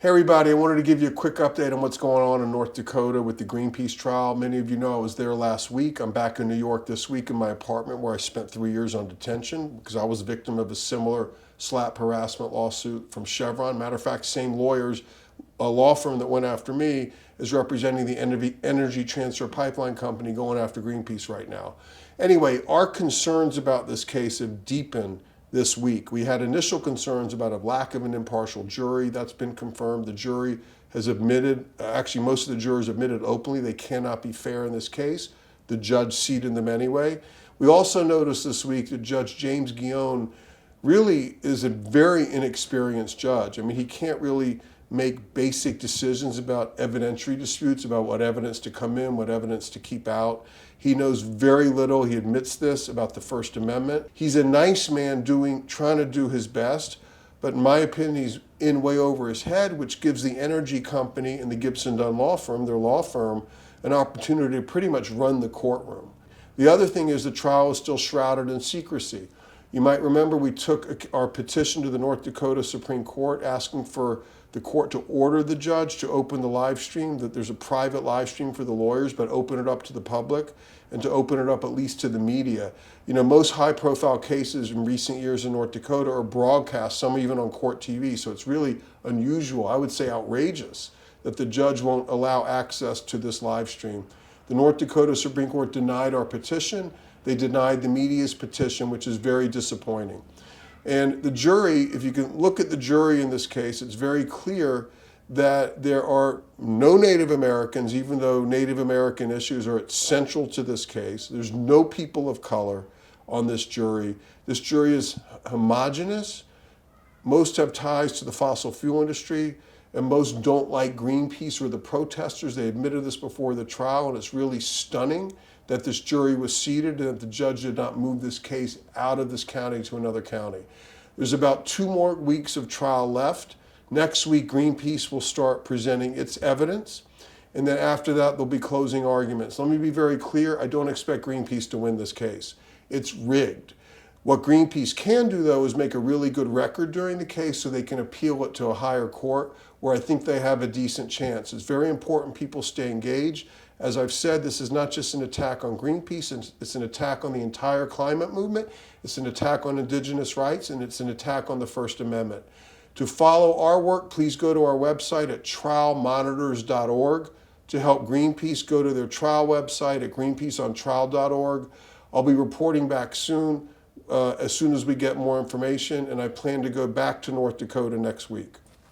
Hey everybody, I wanted to give you a quick update on what's going on in North Dakota with the Greenpeace trial. Many of you know I was there last week. I'm back in New York this week in my apartment where I spent 3 years on detention because I was a victim of a similar SLAPP harassment lawsuit from Chevron. Matter of fact, same lawyers, a law firm that went after me is representing the Energy Transfer Pipeline Company going after Greenpeace right now. Anyway, our concerns about this case have deepened this week. We had initial concerns about a lack of an impartial jury. That's been confirmed. The jury has admitted, actually most of the jurors admitted openly they cannot be fair in this case. The judge seated them anyway. We also noticed this week that Judge James Guillaume really is a very inexperienced judge. I mean, he can't really make basic decisions about evidentiary disputes, about what evidence to come in, what evidence to keep out. He knows very little, he admits this, about the First Amendment. He's a nice man trying to do his best, but in my opinion, he's in way over his head, which gives the energy company and the Gibson Dunn law firm, their law firm, an opportunity to pretty much run the courtroom. The other thing is the trial is still shrouded in secrecy. You might remember we took our petition to the North Dakota Supreme Court asking for the court to order the judge to open the live stream, that there's a private live stream for the lawyers, but open it up to the public and to open it up at least to the media. You know, most high-profile cases in recent years in North Dakota are broadcast, some even on court TV, so it's really unusual, I would say outrageous, that the judge won't allow access to this live stream. The North Dakota Supreme Court denied our petition. They denied the media's petition, which is very disappointing. And the jury, if you can look at the jury in this case, it's very clear that there are no Native Americans, even though Native American issues are central to this case. There's no people of color on this jury. This jury is homogenous. Most have ties to the fossil fuel industry, and most don't like Greenpeace or the protesters. They admitted this before the trial, and it's really stunning that this jury was seated and that the judge did not move this case out of this county to another county. There's about 2 more weeks of trial left. Next week, Greenpeace will start presenting its evidence, and then after that, there'll be closing arguments. Let me be very clear, I don't expect Greenpeace to win this case. It's rigged. What Greenpeace can do, though, is make a really good record during the case so they can appeal it to a higher court where I think they have a decent chance. It's very important people stay engaged. As I've said, this is not just an attack on Greenpeace, it's an attack on the entire climate movement, it's an attack on Indigenous rights, and it's an attack on the First Amendment. To follow our work, please go to our website at trialmonitors.org. To help Greenpeace, go to their trial website at greenpeaceontrial.org. I'll be reporting back soon as we get more information, and I plan to go back to North Dakota next week.